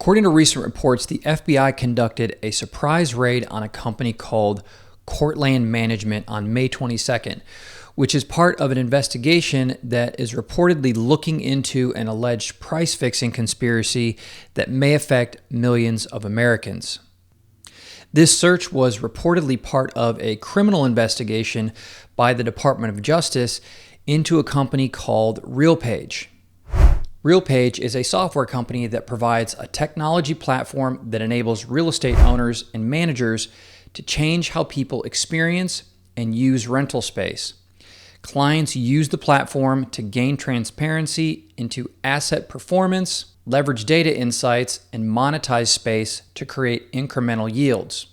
According to recent reports, the FBI conducted a surprise raid on a company called Corporate Management on May 22nd, which is part of an investigation that is reportedly looking into an alleged price-fixing conspiracy that may affect millions of Americans. This search was reportedly part of a criminal investigation by the Department of Justice into a company called RealPage. RealPage is a software company that provides a technology platform that enables real estate owners and managers to change how people experience and use rental space. Clients use the platform to gain transparency into asset performance, leverage data insights, and monetize space to create incremental yields.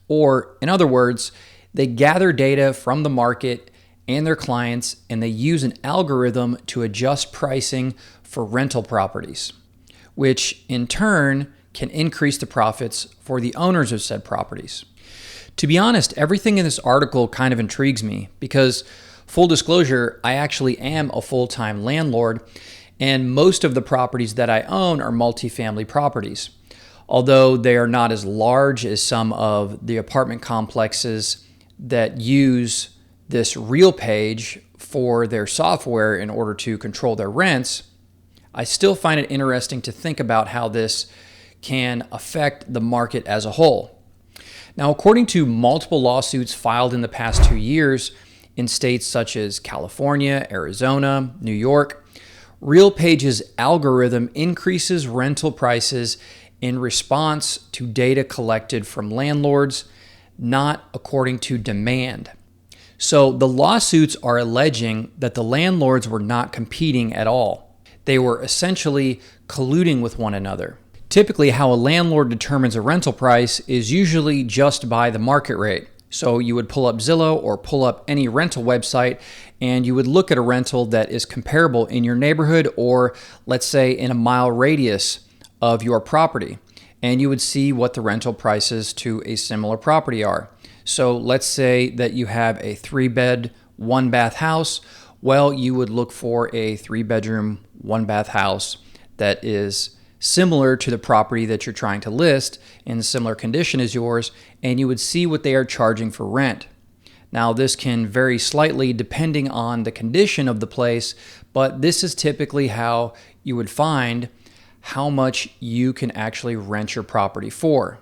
Or, in other words, they gather data from the market and their clients, and they use an algorithm to adjust pricing for rental properties, which in turn can increase the profits for the owners of said properties. To be honest, everything in this article kind of intrigues me because, full disclosure, I actually am a full-time landlord, and most of the properties that I own are multifamily properties. Although they are not as large as some of the apartment complexes that use this RealPage for their software in order to control their rents, I still find it interesting to think about how this can affect the market as a whole. Now, according to multiple lawsuits filed in the past 2 years in states such as California, Arizona, New York, RealPage's algorithm increases rental prices in response to data collected from landlords, not according to demand. So the lawsuits are alleging that the landlords were not competing at all. They were essentially colluding with one another. Typically, how a landlord determines a rental price is usually just by the market rate. So you would pull up Zillow or pull up any rental website and you would look at a rental that is comparable in your neighborhood or, let's say, in a mile radius of your property. And you would see what the rental prices to a similar property are. So let's say that you have a 3-bed, 1-bath house. Well, you would look for a 3-bedroom, 1-bath house that is similar to the property that you're trying to list in a similar condition as yours, and you would see what they are charging for rent. Now, this can vary slightly depending on the condition of the place, but this is typically how you would find how much you can actually rent your property for.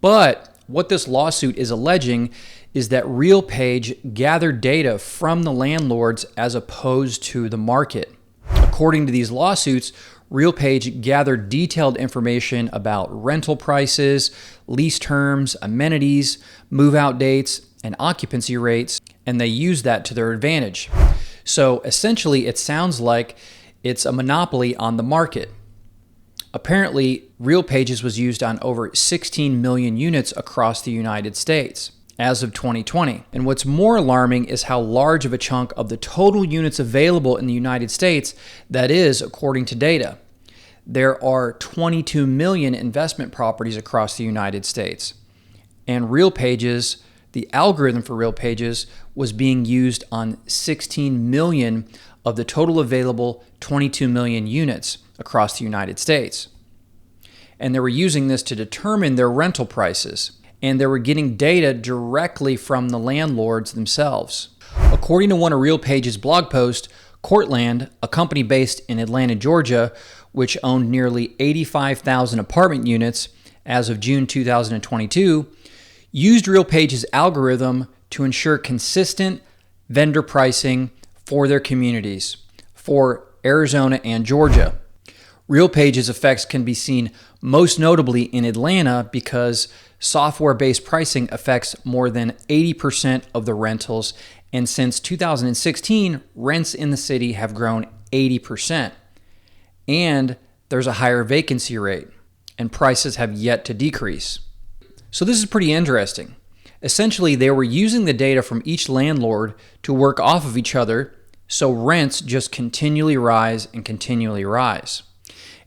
But what this lawsuit is alleging is that RealPage gathered data from the landlords as opposed to the market. According to these lawsuits, RealPage gathered detailed information about rental prices, lease terms, amenities, move-out dates, and occupancy rates, and they used that to their advantage. So essentially, it sounds like it's a monopoly on the market. Apparently, RealPages was used on over 16 million units across the United States as of 2020. And what's more alarming is how large of a chunk of the total units available in the United States that is, according to data. There are 22 million investment properties across the United States. And RealPages, the algorithm for RealPages, was being used on 16 million of the total available 22 million units across the United States. And they were using this to determine their rental prices. And they were getting data directly from the landlords themselves. According to one of RealPage's blog posts, Cortland, a company based in Atlanta, Georgia, which owned nearly 85,000 apartment units as of June 2022, used RealPage's algorithm to ensure consistent vendor pricing for their communities for Arizona and Georgia. RealPage's effects can be seen most notably in Atlanta because software-based pricing affects more than 80% of the rentals, and since 2016, rents in the city have grown 80%. And there's a higher vacancy rate, and prices have yet to decrease. So this is pretty interesting. Essentially, they were using the data from each landlord to work off of each other, so rents just continually rise and continually rise.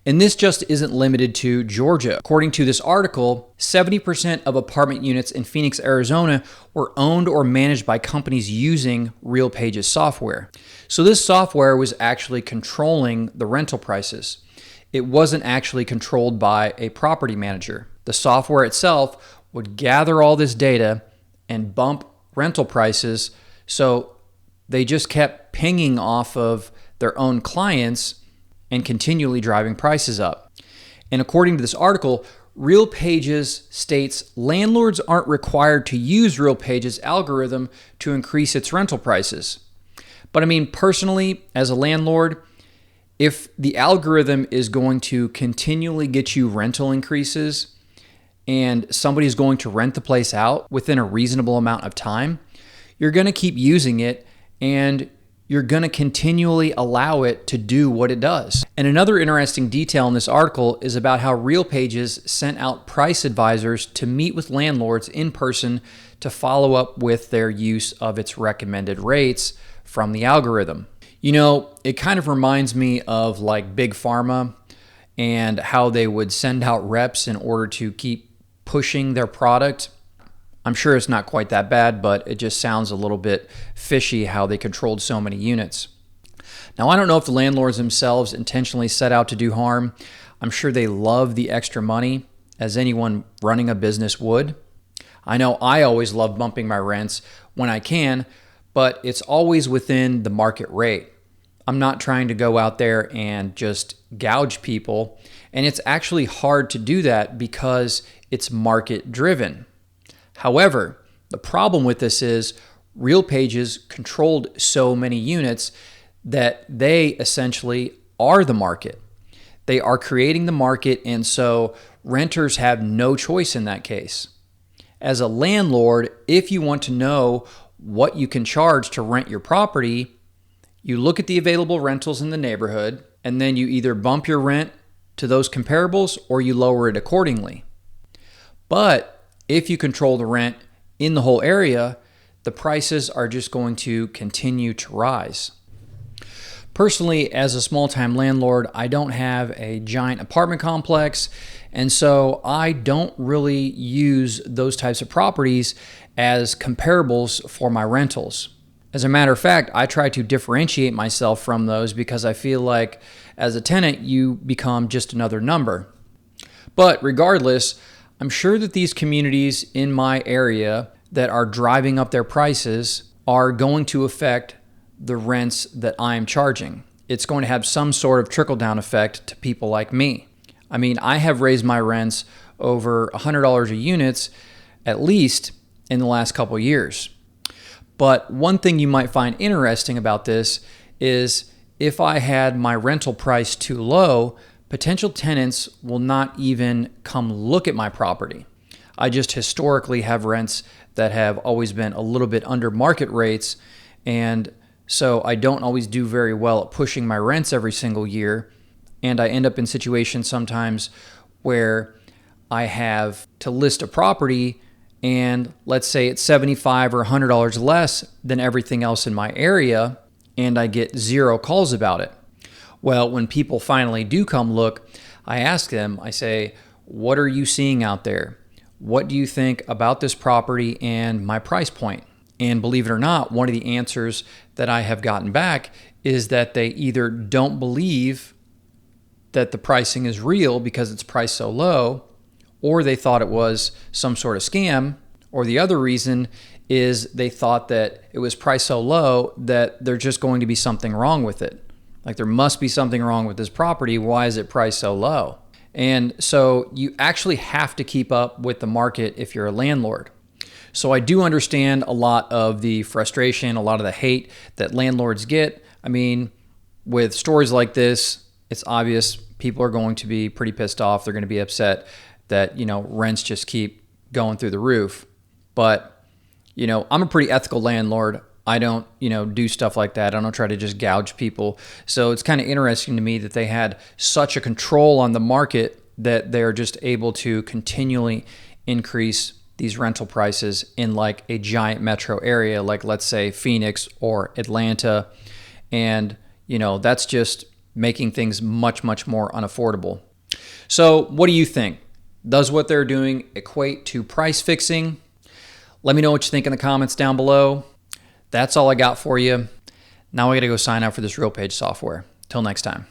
And this just isn't limited to Georgia. According to this article, 70% of apartment units in Phoenix, Arizona were owned or managed by companies using RealPage's software. So this software was actually controlling the rental prices. it wasn't actually controlled by a property manager. The software itself would gather all this data and bump rental prices, so they just kept pinging off of their own clients and continually driving prices up. And according to this article, RealPages states landlords aren't required to use RealPage's algorithm to increase its rental prices. But I mean, personally, as a landlord, if the algorithm is going to continually get you rental increases and somebody's going to rent the place out within a reasonable amount of time, you're going to keep using it and you're going to continually allow it to do what it does. And another interesting detail in this article is about how RealPages sent out price advisors to meet with landlords in person to follow up with their use of its recommended rates from the algorithm. You know, it kind of reminds me of like Big Pharma and how they would send out reps in order to keep pushing their product. I'm sure it's not quite that bad, but it just sounds a little bit fishy how they controlled so many units. Now, I don't know if the landlords themselves intentionally set out to do harm. I'm sure they love the extra money, as anyone running a business would. I know I always love bumping my rents when I can, but it's always within the market rate. I'm not trying to go out there and just gouge people, and it's actually hard to do that because it's market driven. However, the problem with this is RealPages controlled so many units that they essentially are the market. They are creating the market, and so renters have no choice in that case. As a landlord, if you want to know what you can charge to rent your property, you look at the available rentals in the neighborhood, and then you either bump your rent to those comparables or you lower it accordingly. But if you control the rent in the whole area, the prices are just going to continue to rise. Personally, as a small-time landlord, I don't have a giant apartment complex, and so I don't really use those types of properties as comparables for my rentals. As a matter of fact, I try to differentiate myself from those because I feel like as a tenant, you become just another number. But regardless, I'm sure that these communities in my area that are driving up their prices are going to affect the rents that I'm charging. It's going to have some sort of trickle-down effect to people like me. I mean, I have raised my rents over $100 a unit at least in the last couple of years. But one thing you might find interesting about this is if I had my rental price too low, potential tenants will not even come look at my property. I just historically have rents that have always been a little bit under market rates, and so I don't always do very well at pushing my rents every single year, and I end up in situations sometimes where I have to list a property and let's say it's $75 or $100 less than everything else in my area, and I get 0 calls about it. Well, when people finally do come look, I ask them, I say, what are you seeing out there? What do you think about this property and my price point? And believe it or not, one of the answers that I have gotten back is that they either don't believe that the pricing is real because it's priced so low, or they thought it was some sort of scam, or the other reason is they thought that it was priced so low that there's just going to be something wrong with it. Like there must be something wrong with this property. Why is it priced so low? And so you actually have to keep up with the market if you're a landlord. So I do understand a lot of the frustration, a lot of the hate that landlords get. I mean, with stories like this, it's obvious people are going to be pretty pissed off. They're going to be upset that, rents just keep going through the roof. But, I'm a pretty ethical landlord. I don't, do stuff like that. I don't try to just gouge people. So it's kind of interesting to me that they had such a control on the market that they're just able to continually increase these rental prices in like a giant metro area, like let's say Phoenix or Atlanta. And, that's just making things much, much more unaffordable. So what do you think? Does what they're doing equate to price fixing? Let me know what you think in the comments down below. That's all I got for you. Now I got to go sign up for this RealPage software. Till next time.